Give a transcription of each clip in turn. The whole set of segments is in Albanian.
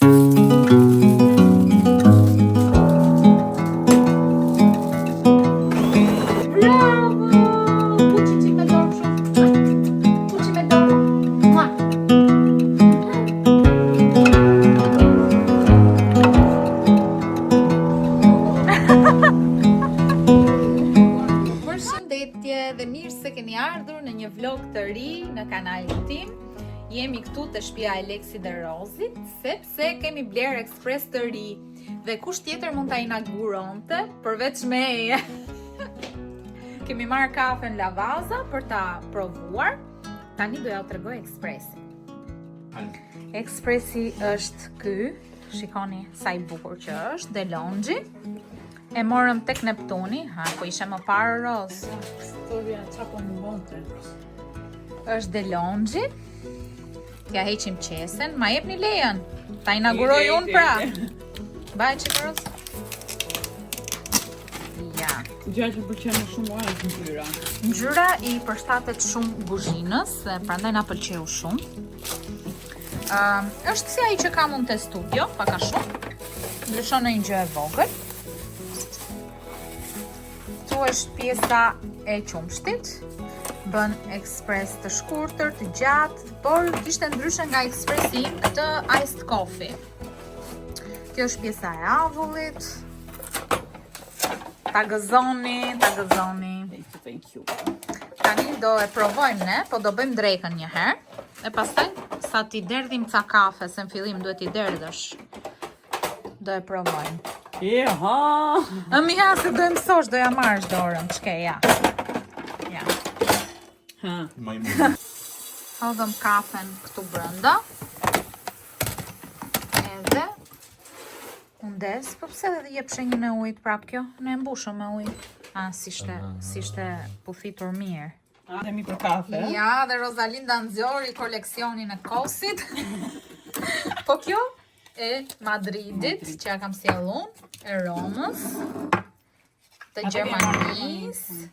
Dhe mirë se keni ardhur në një vlog të ri në kanalin tim. Jemi këtu të shtëpia e Leksit dhe Rozit, sepse kemi bler ekspres të ri. Dhe kush tjetër mund ta inauguronte përveç meje. Kemi marrë kafe në Lavaza për ta provuar. Tani do ja u tregoj ekspresin. Ekspresi është ky. Shikoni sa i bukur që është, DeLonghi. E morëm tek Neptuni, po ishe më parë Roz. Është DeLonghi. T'ja heqim qesen, ma jep një lejen. Ta inauguroj unë pra. Baj që Roz. Ja. Gjë që pëlqen shumë është ngjyra. Ngjyra i përshtatet shumë kuzhinës, prandaj na pëlqeu shumë. Është si ai që kam unë te studio, pak a shumë. Ndryshon në një gjë e vogël. Këtu është pjesa e qumshtit. Bën ekspres të shkurtër, të gjatë, por kishte ndryshe nga ekspresi im këtë iced coffee. Kjo është pjesa e avullit. Ta gëzoni. Thank you. Tani do e provojmë ne, po do bëjmë drekën një herë. E pastaj sa t'i derdhim ca kafe, se në fillim duhet t'i derdhësh. Do e provojmë. Miha, se do e mësosh, do ja marrësh dorën, ç'ke, ja. Hodhëm kafen këtu brenda. Edhe undes, po pse dhe jepshe një në ujit prap kjo? Ne e mbushëm me ujë. Si ishte pufitur mirë. Demi për kafe. Ja, dhe Rosalinda nxori koleksionin e Kosit. Po kjo e Madridit, që ja kam sjell unë, e Romës, të Gjermanisë.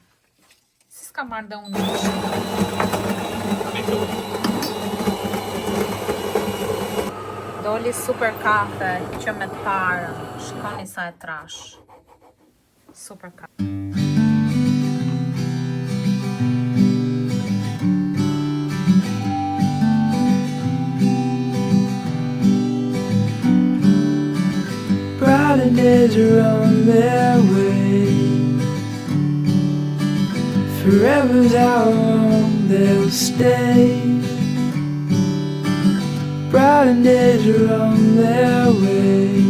Si s'ka marrë dhe unë. Doli super kafe që me të parën. Shikoni sa e trash. Super kafe. Brighter days are on their way. Forever's how long they'll stay. Brighter days are on their way.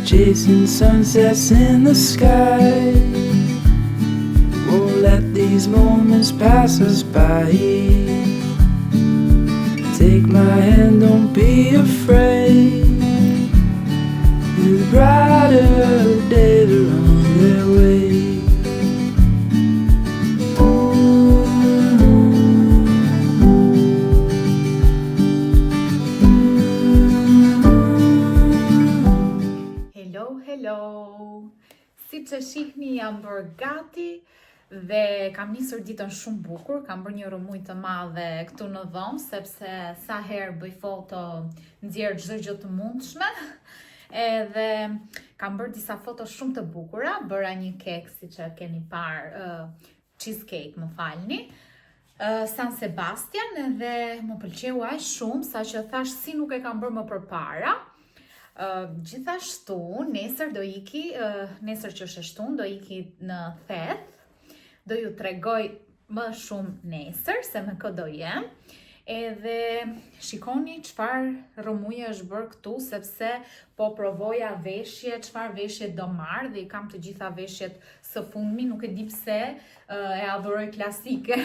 Chasing sunsets in the sky. Won't let these moments pass us by. Take my hand, don't be afraid. The brighter days are on their way. Hello. Si që shihni jam bërë gati dhe kam nisur ditën shumë bukur, kam bërë një rëmuj të madhe këtu në dhomë, sepse sa herë bëj foto nxjerr çdo gjë të mundshme. Edhe kam bërë disa foto shumë të bukura, bëra një kek si që keni parë, cheesecake më falni, San Sebastian, edhe më pëlqeu aq shumë sa që thash si nuk e kam bërë më përpara. Gjithashtu, nesër do iki, nesër që është e shtunë, do iki në Theth. Do ju tregoj më shumë nesër se me kë do jem. Edhe shikoni çfarë rëmuje është bërë këtu, sepse po provoja veshje, çfarë veshje do marr dhe I kam të gjitha veshjet së fundmi, nuk e di pse e adhuroj klasike.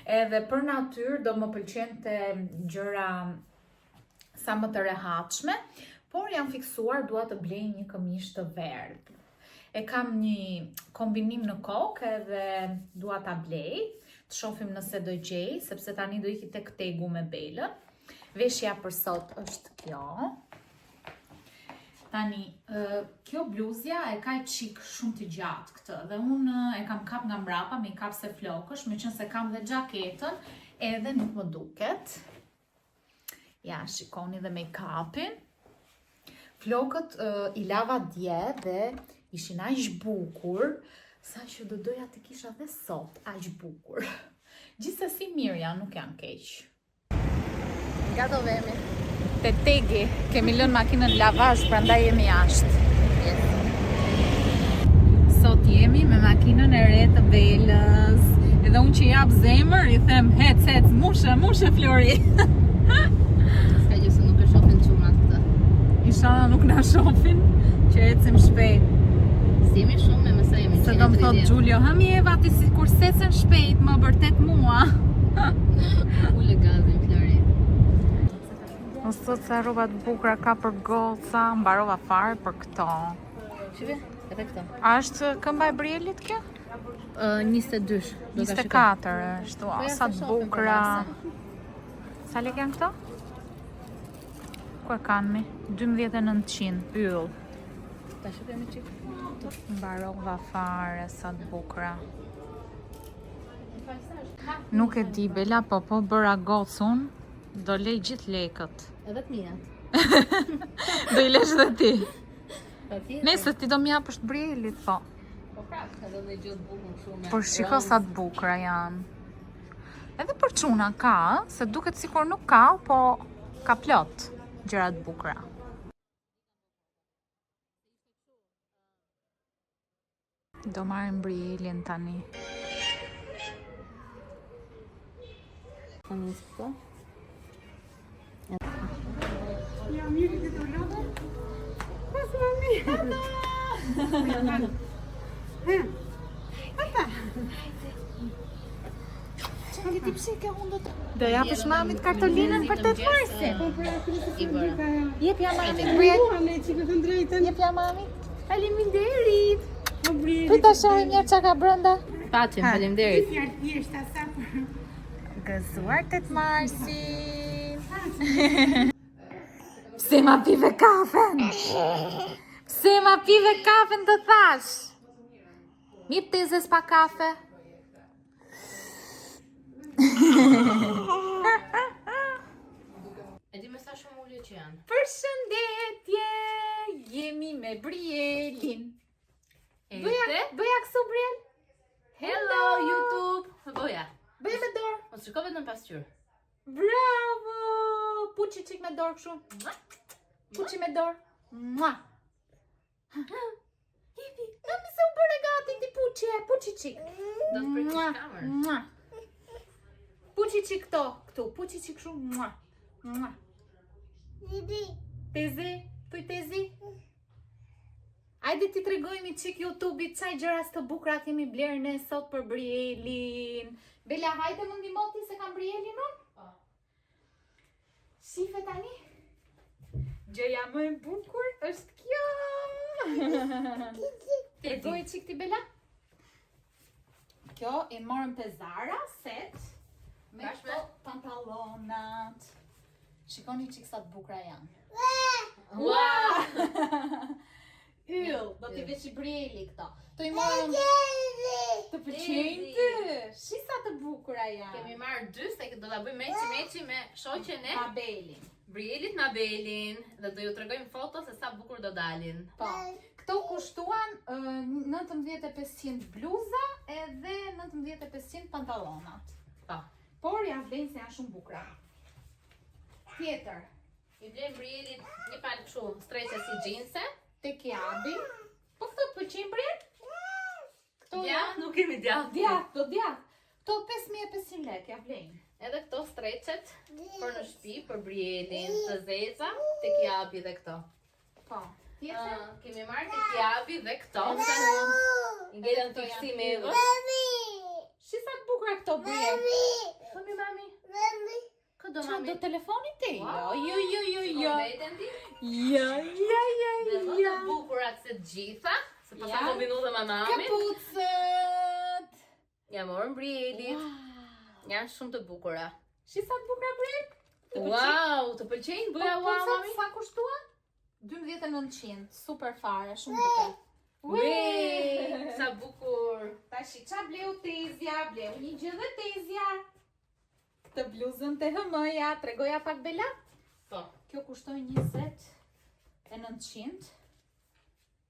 Edhe për natyrë do më pëlqente gjëra sa më të rehatshme, por jam fiksuar dua të blej një këmishë të verdhë. E kam një kombinim në kokë edhe dua ta blej. Të shohim nëse do gjej, sepse tani do iki tek tegu me Belën. Veshja për sot është kjo. Tani, kjo bluzja e ka qik shumë të gjatë këtë dhe unë e kam kap nga mbrapa me i kap se flokësh, me qënë se kam dhe gjaketën edhe nuk më duket. Ja, shikoni dhe me i kapin. Flokët i lava dje dhe ishin aq bukur, sa që do doja të kisha dhe sot aq bukur. Gjithsesi mirë janë, nuk janë keq. Nga do vemi? Te Tegi, kemi lënë makinën lavazh, prandaj jemi jashtë. Sot jemi me makinën e re të Belës. Edhe unë që jap zemër, i them hec, mushe Flori. Ska gjë se nuk e shohin çunat këtë. Inshallah nuk na shohin, që ecim shpejt. Si jemi shumë me mësa jemi. Se do më thot Gjulio, hami Eva, ti si kur secen shpejt, më bërtet mua. Ule gazin Flori. Sot sa rrobat bukura ka për goca, mbarova fare për këto. Shive, edhe këto. A është këmba e Brielit kjo? 22. 24 është, wow, sa të bukura. Sa lek janë këto? Ku e kanë mi? 12.900 yll. Ta shikojmë çik. Mbarova fare, sa të bukura. Nuk e di Bela, po bëra gocun, do lej gjithë lekët. Edhe të mijat. Do i lesh dhe ti. Patjetër. Nëse ti do m'japësh Brielit, po. Po prap, edhe dhe gjithë bukën shumë. Por shiko sa të bukura janë. Edhe për çuna ka, se duket sikur nuk ka, po ka plot gjëra të bukura. Do marrim Brielin tani. Po. Do japësh mamit kartolinën për 8 marsin. I bëra. Jep ja mamit Briel. Jep ja mamit. Faleminderit. Pita shohim ja çka ka brenda. Paçim, faleminderit. Gëzuar 8 marsin. Pse ma pive kafen? Pse ma pive kafen të thash? Mi pëtezes pa kafe? E di me sa shumë ulje që janë. Përshëndetje, jemi me Brielin. Bëja kësu Briel? Hello YouTube. Boja. Bëja me dorë. Mos shiko vetëm pasqyrë. Bravo! Puçi çik me dorë kështu. Puçi me dorë. Mua. Hipi, mami se u bëre gati ti puçi çik. Do të prish kamerën. Mua. Puçi çik këtu, puçi çik kështu. Mua. Mua. Tezi, thuj tezi. Ajde ti tregojmë çik YouTube-it çaj gjëra të bukura kemi blerë ne sot për Brielin. Bela, hajde më ndihmoti se kam Brielin unë? Po. Shife tani? Gjëja më e bukur është kjo. Tregoj çik ti Bela? Kjo e morëm te Zara set me Bashme? këto pantallonat. Shikoni çik sa të bukura janë. Wow! Yll, do t'i veç i Brieli këto. To i morëm të pëlqejnë ty. Shi sa të bukura janë. Kemi marrë 2 se do ta bëjmë meçi me shoqen e Mabelin. Brielit Mabelin dhe do ju tregojmë foto se sa bukur do dalin. Po. Këto kushtuan 19.500 bluza edhe 19.500 pantallonat. Po. Por ja vlen se janë shumë bukura. Tjetër, I blem Brielit një palë kështu streqe si xhinse. te kiabi. Po këto të pëlqejnë Briel? Këto Ja, nuk kemi djath. do djath. Këto 5.500 lekë ja vlen. Edhe këto streqet për në shtëpi për Brielin, të zeza, te kiabi dhe këto. Po. Tjetër? Kemi marrë te kiabi dhe këto. I ngelën të kësi me edhe. Shi sa të bukura këto Briel. Thëmi mami. Këdo Qa mami. do telefonit te? Wow. Jo. Kompeten ti. Dhe më Jo. të bukurat se të gjitha. Se pas Ja. ato minuta me mamin. Kapucët. Ja morën Brielit. Janë shumë të bukura. Shi sa të bukura Briel? Wow, të pëlqejnë? Bëja wow, mami. Sa kushtuan? 12.900, super fare, shumë bukur. Ui, sa bukur. Tashi, qa bleu Tezja? Bleu një gjë dhe Tezja. Të bluzën të HM-ja, tregoja pak Bela? Po. Kjo kushtoj 20.900.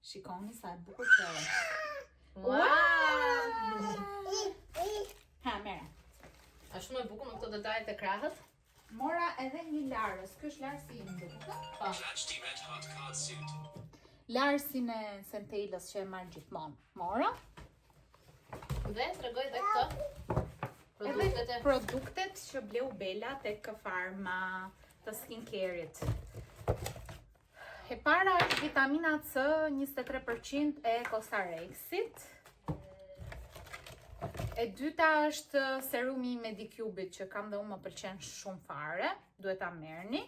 Shikoni sa e bukur që është. Wow! Ha, mere. A shumë e bukur me këto detajet e krahët? Mora edhe një larës. Ky është larësi im duke. Po. Larësin e Centelës që e marrë gjithmonë. Mora. Dhe tregoj dhe këto. Produktet e Produktet që bleu Bela tek Farma të skincare-it. E para është vitamina C, 23% e Cosrxit. E dyta është serumi i Medicube-it që kam dhe unë më pëlqen shumë fare, duhet ta merrni.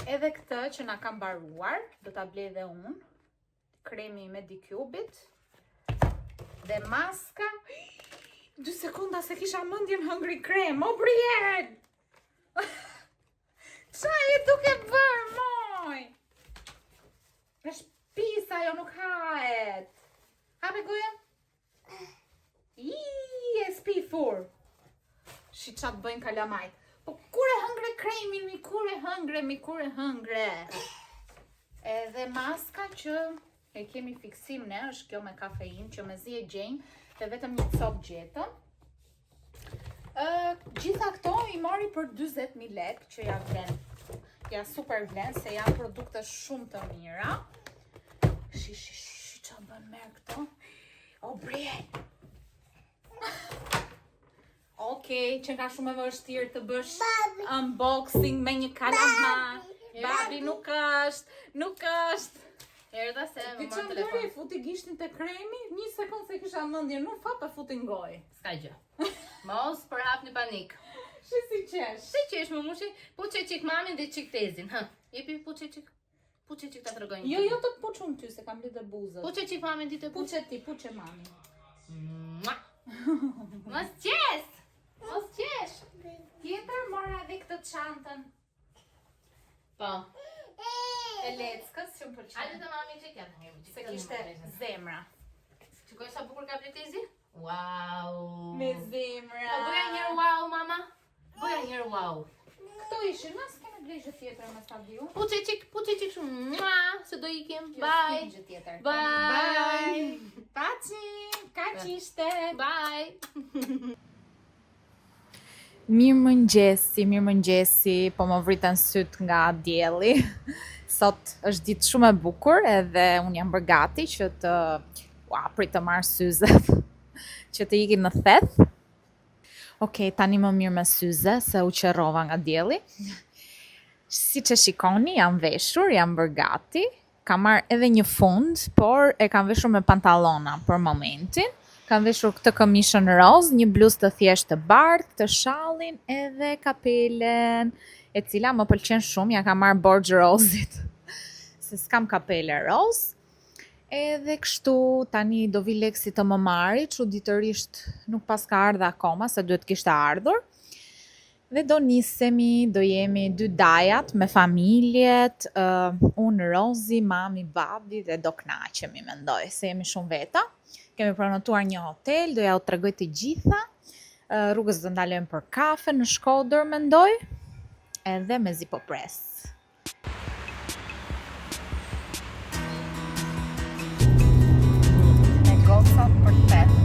Edhe këtë që na kam mbaruar, do ta blej dhe unë. Kremi i Medicube-it. Dhe maska. 2 sekonda se kisha mendjen hëngri krem, o Brian! Qa e duke bërë, moj? Është pisa, jo nuk hahet. Hape goja? E spifur. Shi qa të bëjnë kalamajt. Po kur e hëngre kremin, mi kur e hëngre. Edhe maska që e kemi fiksim ne, është kjo me kafein, që me zi e gjenjë, dhe vetëm një copë gjetëm. Gjitha këto i mori për 20.000 lek, që ja vlen. Ja super vlen, se janë produkte shumë të mira. Shi, që bën merë këto? O, Brian! Okej, që ka shumë e vështirë të bësh unboxing me një kalamaj. Babi nuk është. Erdha se më Ti marrë që telefon. bëri, futi gishtin të kremi, një sekundë se kisha mendje, nuk fa për futi ngoj. Ska gjë. Mos përhap një panik. Shi si qesh. Si qesh më mushi? Puçe qik mamin dhe qik Tezin. Jepi puçe qik. Puçe qik ta tregoj një. Jo të të puqun ty, se kam lidhe buzët. Puçe qik mamin ti të puçe. Puqe ti, puqe mami. Mos qesh! Mos qesh! Tjetër mora dhe këtë çantën Po. e leckës që më Hajde pëlqen. të mami qik janë. Se kishte zemra. Shikoj sa bukur ka ble Tezi? Wow! Me zemra. Po bëja njërë wow, mama. Bëja njërë wow. Këto ishin, mas keme blejgjë tjetër me sa diu. Puçe qik shumë. Mua, se do ikim. Jo, Bye. s'kem gjë tjetër. Bye. Paci, kaq ishte. Bye. Mirë mëngjesi, po më vritën syt nga dielli. Sot është ditë shumë e bukur edhe unë jam bërë gati që të prit të marrë syzet, që të ikin në theth. Okej, tani më mirë me syze se u qerrova nga dielli. Si që shikoni, jam veshur, jam bërë gati. Kam marrë edhe një fund, por e kam veshur me pantallona për momentin. Kam veshur këtë këmishën roz, një bluzë të thjeshtë të bardhë, këtë shallin edhe kapelen, e cila më pëlqen shumë, ja kam marrë borxh rozit, se s'kam kapele roz. Edhe kështu tani do vi Leksi të më marri, çuditërisht nuk pas ka ardhur akoma, se duhet kishte ardhur. Dhe do nisemi, do jemi 2 dajat me familjet, unë Rozi, mami, babi dhe do kënaqemi mendoj, se jemi shumë veta. Kemi pranotuar një hotel, do ja u tregoj të gjitha. Rrugës do ndalojmë për kafe në Shkodër mendoj. Edhe mezi po pres. Me goca për tet.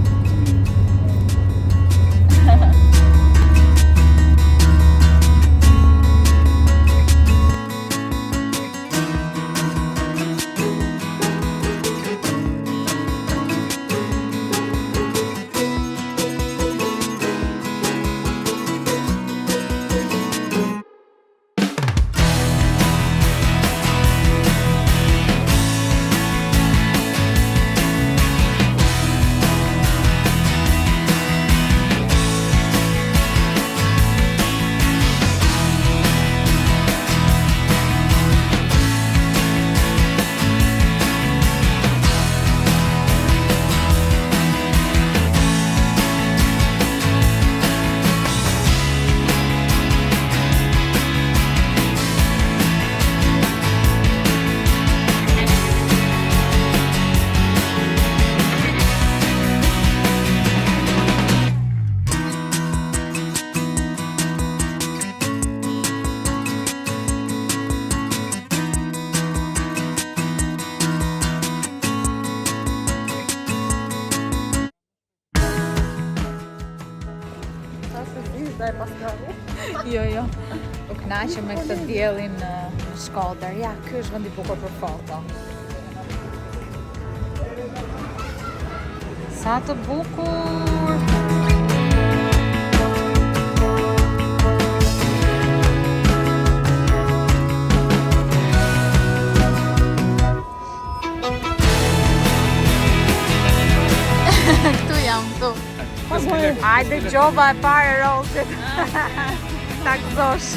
Jo. U knaqem me këtë diellin në Shkodër. Ja, ky është vendi i bukur për foto. Sa të bukur! Këtu jam, këtu. Ajde gjoba e pare Rosit. Ta gëzosh.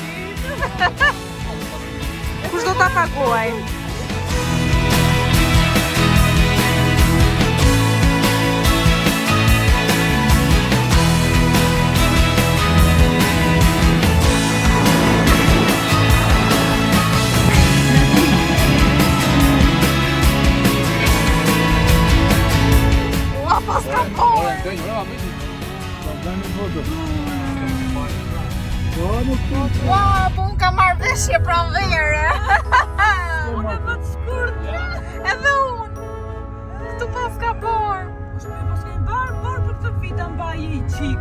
Kush do ta paguaj? Ua, pas ka por! Ua, po unë ka marrë veshje pranvere. Unë e vëtë shkurt. Edhe unë. Këtu pas ka por. Barë për këtë vita mbaje i qik.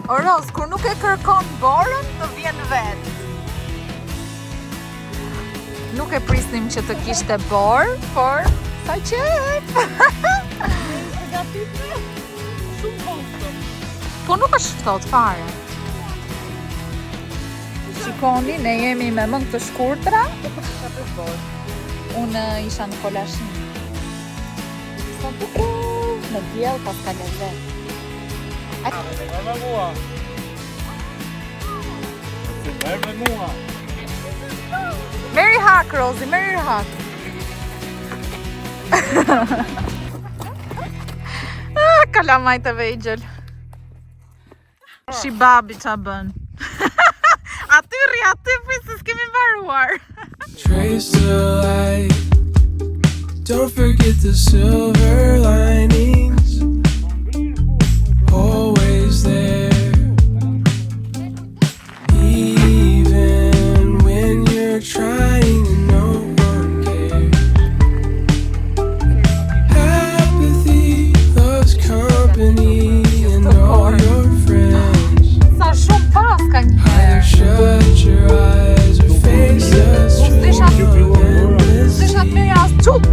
O Ros, kur nuk e kërkon borën, të vjen vetë. Nuk e prisnim që të kishte borë, por sa qep. Po nuk është thot fare. Shikoni, ne jemi me mëngë të shkurtra. Unë isha në kolashin. Sa bukur, në diell pas ka lezet. Merry hak, Rosie, merry hak. Kalamaj të vejgjel. Shi babi qa bën. Aty prisi s'kemi mbaruar. Trace the light. Don't forget the silver linings. Always there. Even when you're trying and no one cares. Apathy loves company and all your friends. Sa shumë pas ka Either njëherë. shut your eyes or face the S'disha endlessly. të mirë as qup.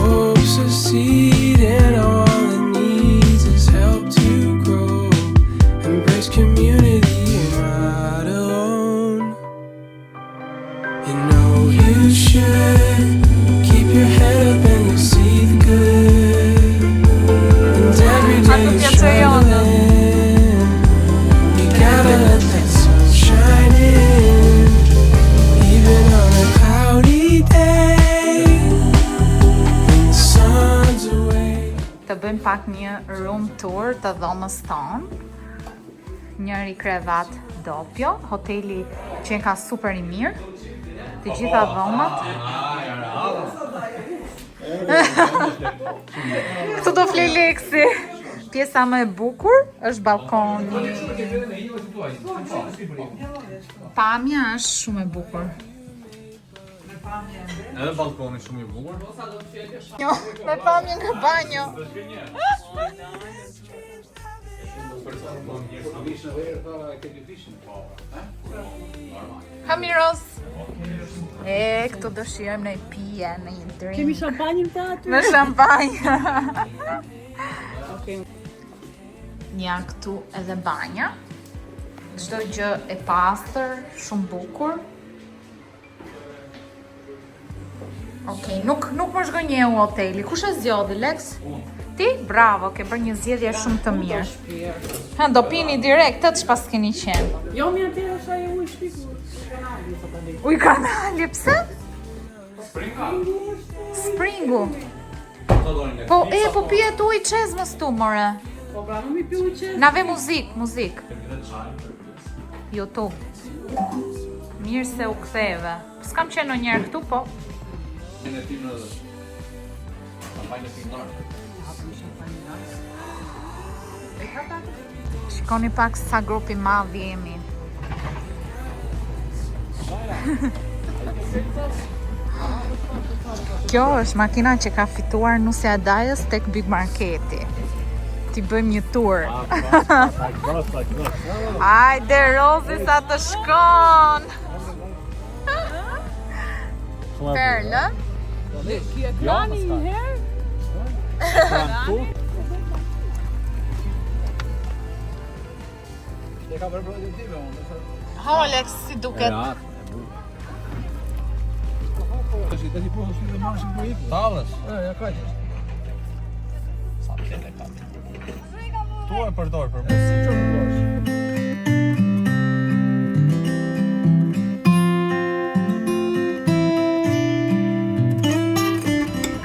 Hope succeed and all it needs is help to grow. Embrace community, you're not alone. You know you should keep your head up and you'll see the good. And every day you're struggling. You gotta let that sun shine in. Even on a cloudy day. When the sun's away. Të bëjmë pak një room tour të dhomës tonë. Njëri krevat Doppio, hoteli që ka super i mirë. Të gjitha dhomat. Këtu do flej Leksi. Pjesa më e bukur është balkoni. Pamja është shumë e bukur. Edhe balkoni shumë i bukur. Jo, me pamje nga banjo. Hamiros. Këtu do shijojmë në pije, në një drink. Kemi shampanjën të aty? Me shampanjë. Okej. Ja këtu edhe banja. Çdo gjë e pastër, shumë bukur. Okej, nuk më zhgënjeu hoteli. Kush e zgjodhi, Lex? Ti? Bravo, ke bërë një zgjedhje shumë të mirë. Ha, do pini direkt, atë ç'pas keni qenë. Jo, mi aty është ajo ujë shpikur. Kanali, sa ta di. Uj kanali, pse? Springu. Po pijet ujë çezmës tu, more. Po pra, më mi pi ujë qenë. Na ve muzik. YouTube. Mirë se u ktheve. S'kam qenë ndonjëherë këtu, po. Në tim në kampajnë finnar. Shikoni pak sa grupi madh jemi. Kjo është makina që ka fituar Nusja Dajës tek Big Marketi. Ti bëjmë një tur. Hajde Rozi sa të shkon. Perlë. Plani një herë? Ha Alex, si duket? Tallësh? Ja kaq është. Sa tele kam. Tu e përdor për mos si çon vlosh.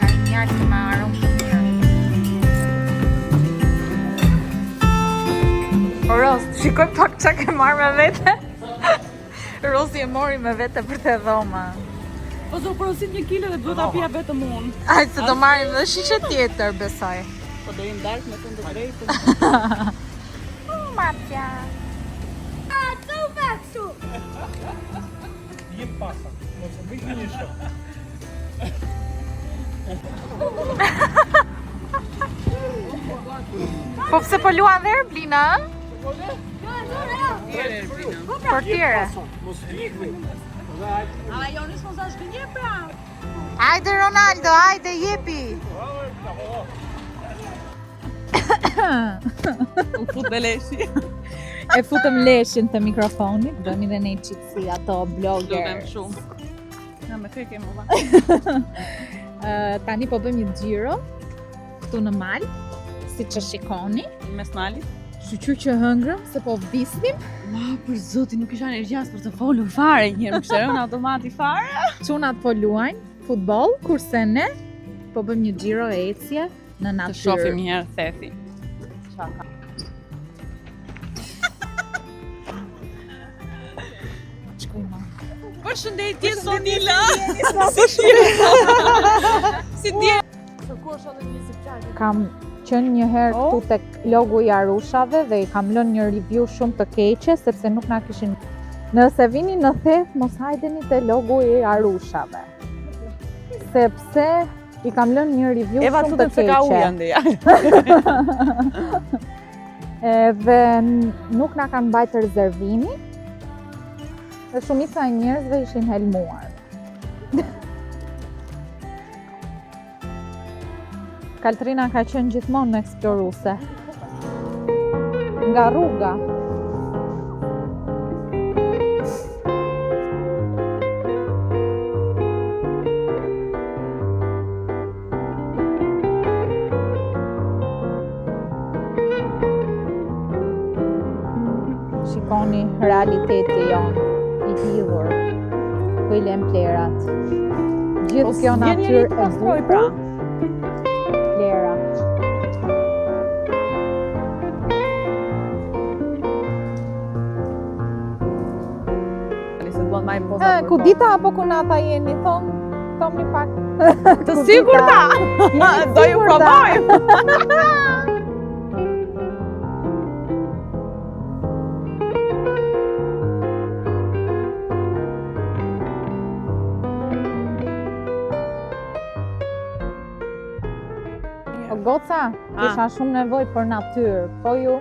Ka një mjaltë me aromë shumë mirë. Ros, shikoj pak çka ke marrë me vete. Rosi e mori me vete për te dhoma. Po do porosit 1 kilo dhe duhet ta pija vetëm unë. Aj, se do marrim dhe shishe tjetër, besoj. Po do im dark me thënë të drejtën. Matja. Jep pasa. Mos e bëj një shok. Po pse po luan dhe Erblina, ë? Portiere. Ajo nismo za shkënje pra. Hajde Ronaldo, hajde jepi. U fut me leshi. E futëm leshin të mikrofonit, bëmi dhe ne qikësi ato Lutem blogger. shumë. Ja me kë kemi valla. Tani po bëjmë një xhiro këtu në mal, siç e shikoni. Mes malit. Shqyr që hëngrëm, se po vdisnim. Ma, për zotin, nuk isha energjas për të folur fare një herë, më kishte automati fare. Çunat po luajnë futboll, kurse ne po bëjmë një xhiro ecje në Të natyrë. shohim një herë thethi. Çaka. Shkojmë. Përshëndetje Sonila. Si ndje? Kam qenë një herë këtu tek logu i Arushave dhe i kam lënë një review shumë të keqe sepse nuk na kishin. Nëse vini në Theth, mos hajdeni te logu i Arushave. Sepse i kam lënë një review Eva shumë të tutem se ka keqe. ujë ande. Edhe nuk na kanë bajtë rezervimi. Dhe shumica e njerëzve ishin helmuar. Kaltrina ka qenë gjithmonë në eksploruse. Nga rruga. Shikoni realiteti jonë i hidhur. Ku i lem plerat. Gjithë kjo natyrë e bukur. Plera. Ku dita apo ku nata jeni? Thomni pak. Të sigurta. Do ju provojmë. O goca, kisha shumë nevojë për natyrë, po ju?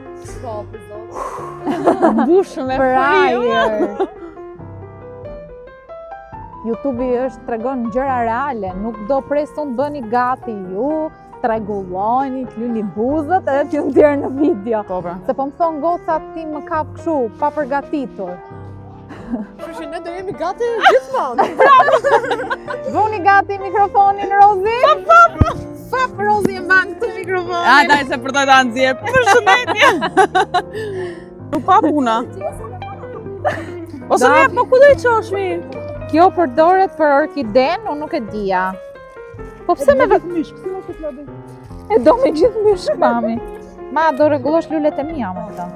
Mbushëm me Për frijë. ajër. YouTube-i tregon gjëra reale, nuk do presun të bëni gati ju, tregulloni, t'luni buzët edhe t'ju ndjerë në video. Po pra. Se po më thonë goca ti më kap kështu, pa përgatitur. Përshë ne do jemi gati gjithmonë. Bëni gati mikrofonin, Rozi? Fap, Rozi e mban këtë mikrofonin. A, daj se përdoj të anëzje. Përshëndetje. Nuk pa puna. Ose ne, po ku do i qoshmi? Kjo përdoret për orkiden, unë nuk e dija. Po pse me vetë mysh? E do me gjithë mysh mami. Ma, do rregullosh lulet e mia me këta.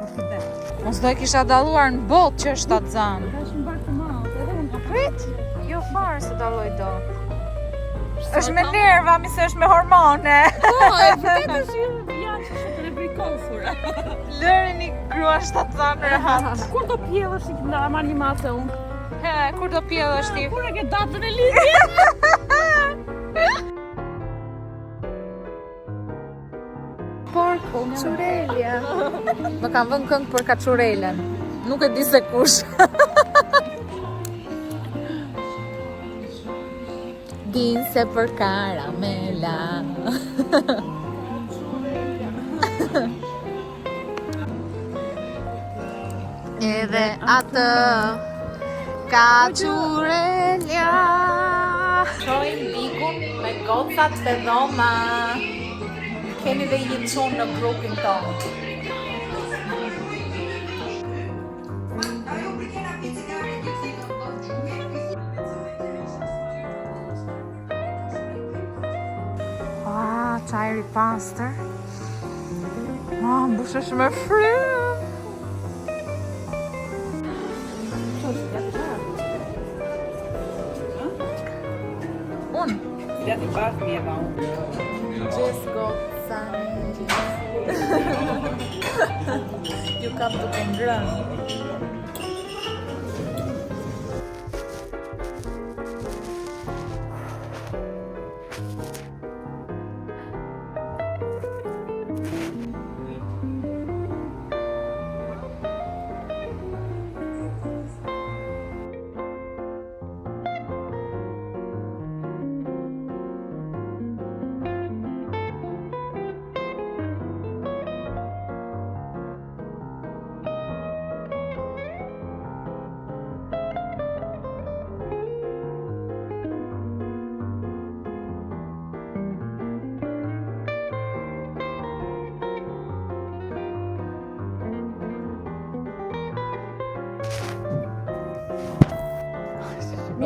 Mos do e kisha dalluar në botë që është atë zanë. Prit, jo farë se dalloj do. Është me nerva, mi se është me hormone. Po, e vërtet është janë që shumë të brikosura. Lërini grua shtatë zanë rehat. Kur do pjellësh i nda marr një mace unë? He, kur do pjellësh ti? Kur e ke datën e lidhje? Por Kulturelja. Më kanë vënë këngë për kaçurelen. Nuk e di se kush. Din se për karamela. Edhe atë kaçurelja. Shojmë bikun me gocat të dhoma. Keni dhe jetëson në grupin tonë. Qajri pastër. Mbushesh me frymë. Unë? Djati bashkë mi e va unë. Gjesë goca. Ju kam duke ngrënë.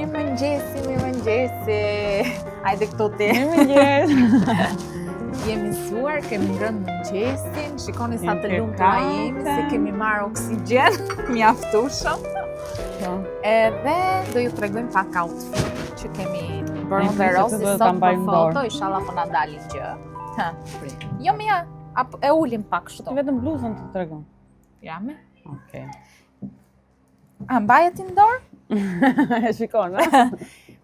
Mirëmëngjesi. Hajde këto ti. Jemi mësuar, kemi ngrënë mëngjesin, shikoni sa të lumtura jemi, se kemi marrë oksigjen, mjaftueshëm. Edhe do ju tregojmë pak outfit që kemi bërë në Rosi sot për foto, inshallah po na dalin gjë. Jo mia, e ulim pak kështu. Vetëm bluzën të tregon. Jam. Okej. A mbajet i ndorë? E shikon,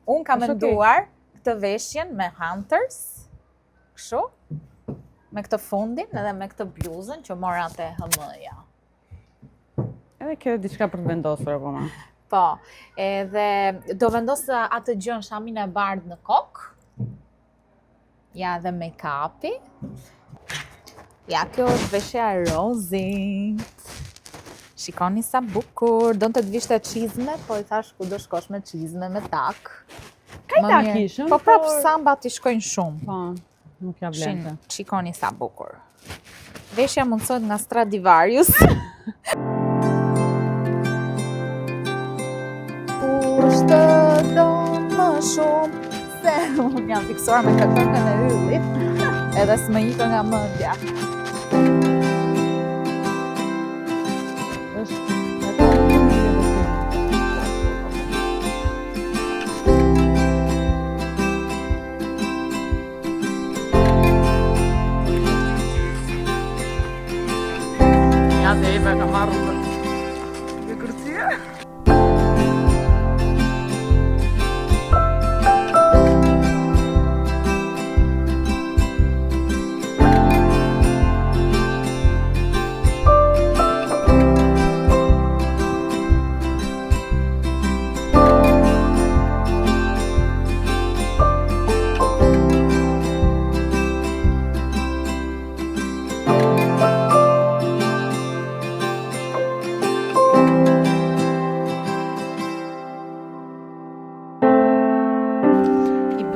Unë kam menduar këtë veshjen me Hunters, kështu, me këtë fundin edhe me këtë bluzën që mora te HM-ja. Edhe kjo diçka për të vendosur apo ma? Po, edhe do vendosë atë gjën shamin e bardhë në kokë. Ja dhe make-upi. Ja, kjo është veshja e Rozit. Shikoni sa bukur, donë të të vishte çizme, po i thash ku do shkosh me çizme, me tak. Kaj tak ishëm? Po prapë samba t'i shkojnë shumë. Po, nuk ja blente. Shikoni sa bukur. Veshja mundsohet nga Stradivarius. Kushtë do më shumë, se unë jam fiksuar me këtë këngën e yllit, edhe s'më ikë nga mendja. Ja dhe Eva ka marrë në kërcia.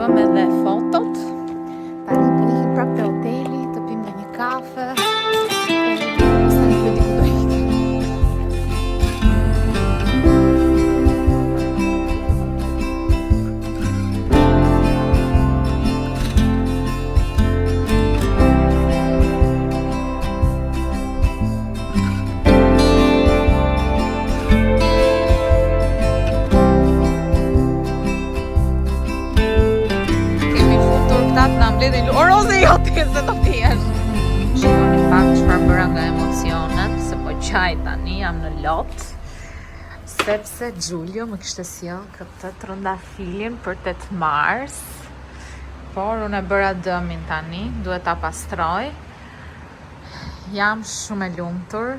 Bëm edhe fotot. Tani prihim prapë te hoteli, të pim dhe një kafe. Sa një vedi ku do ikim. O Rozi, jo ti se do t'jesh. Shikoni pak çfarë bëra nga emocionet, se po qaj tani, jam në lot. Sepse Giulio më kishte sjell këtë trëndafilin për 8 mars. Por unë e bëra dëmin tani, duhet ta pastroj. jam shumë e lumtur.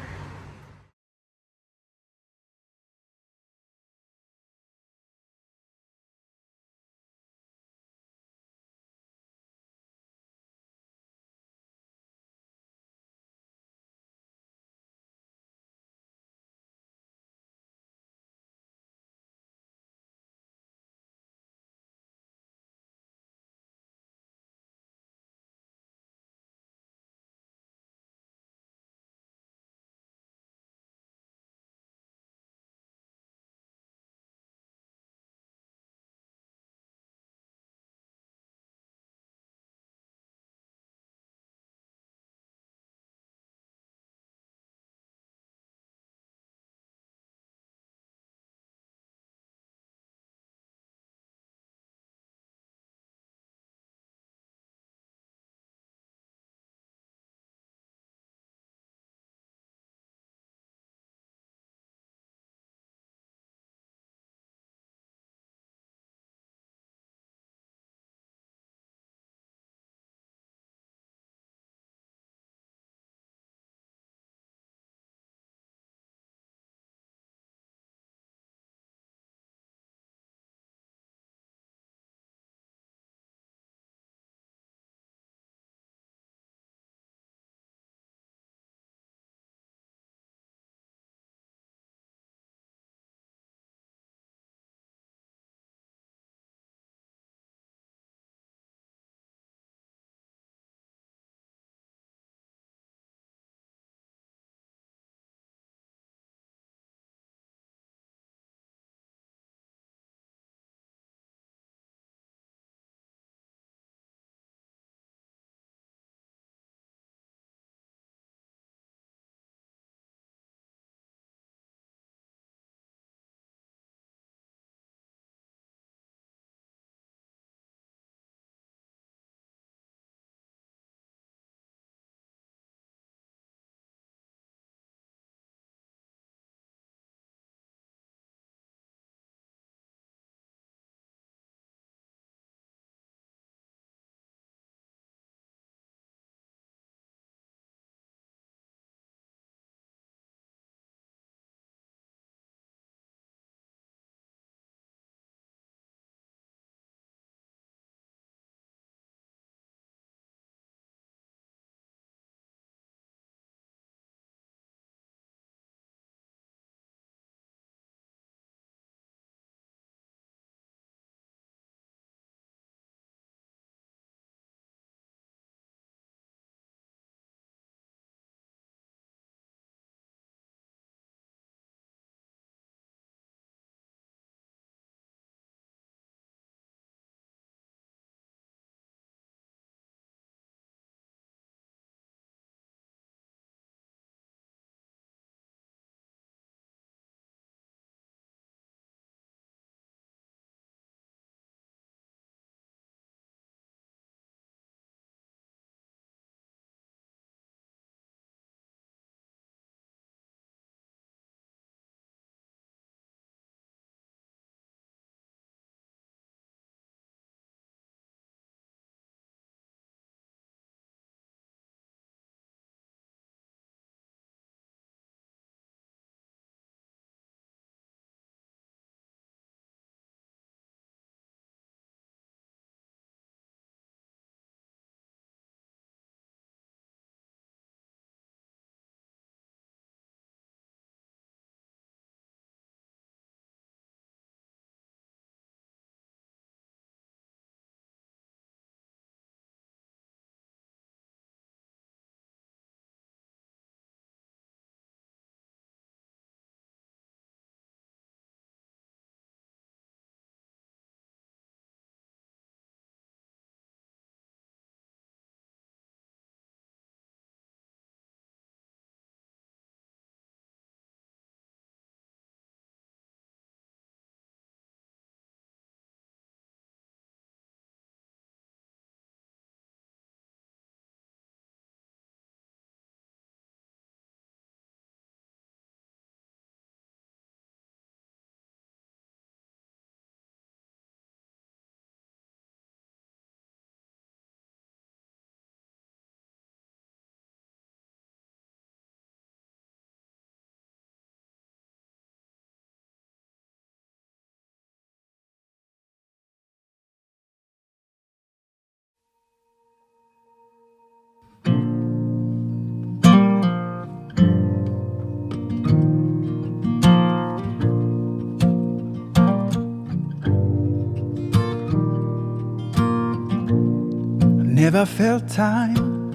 never felt time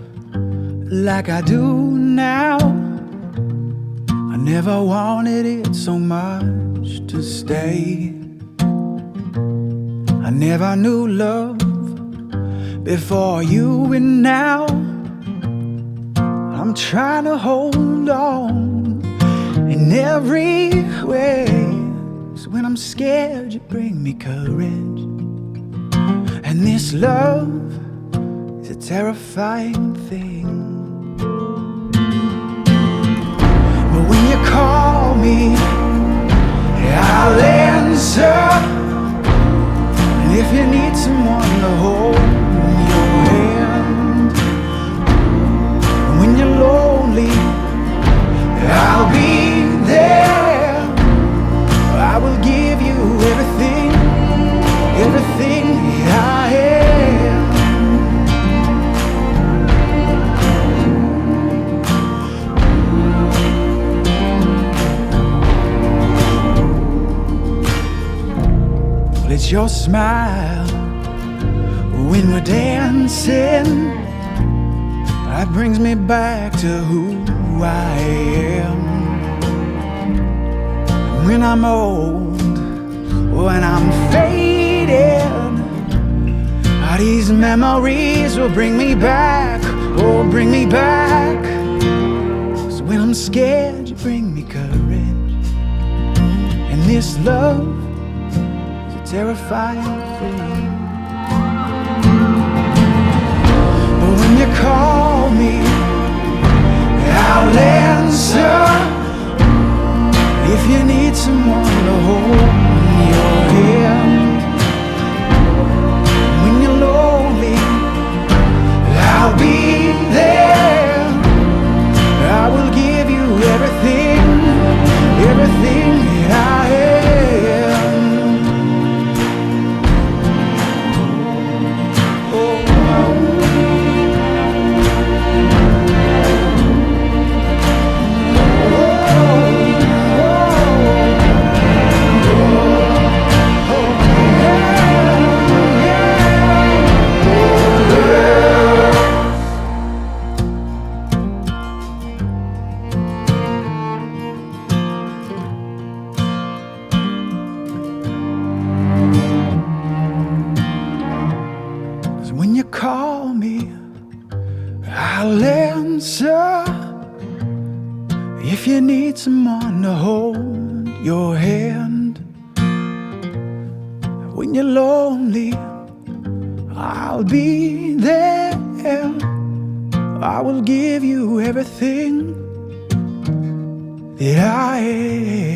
like I do now. I never wanted it so much to stay. I never knew love before you, and now I'm trying to hold on in every way. So when I'm scared, you bring me courage. And this love is a terrifying thing. But when you call me, I'll answer. And if you need someone to hold your hand, when you're lonely, I'll be there. I will give you everything, everything I am. Well, it's your smile when we're dancing that brings me back to who I am. When I'm old, when I'm faded, these memories will bring me back, oh, bring me back. So when I'm scared, you bring me courage. And this love is a terrifying thing. But when you call me, I'll answer. If you need someone to hold your hand, when you're lonely, I'll be there. I will give you everything, everything that I am. When you call me, I'll answer. If you need someone to hold your hand, when you're lonely, I'll be there. I will give you everything that I am.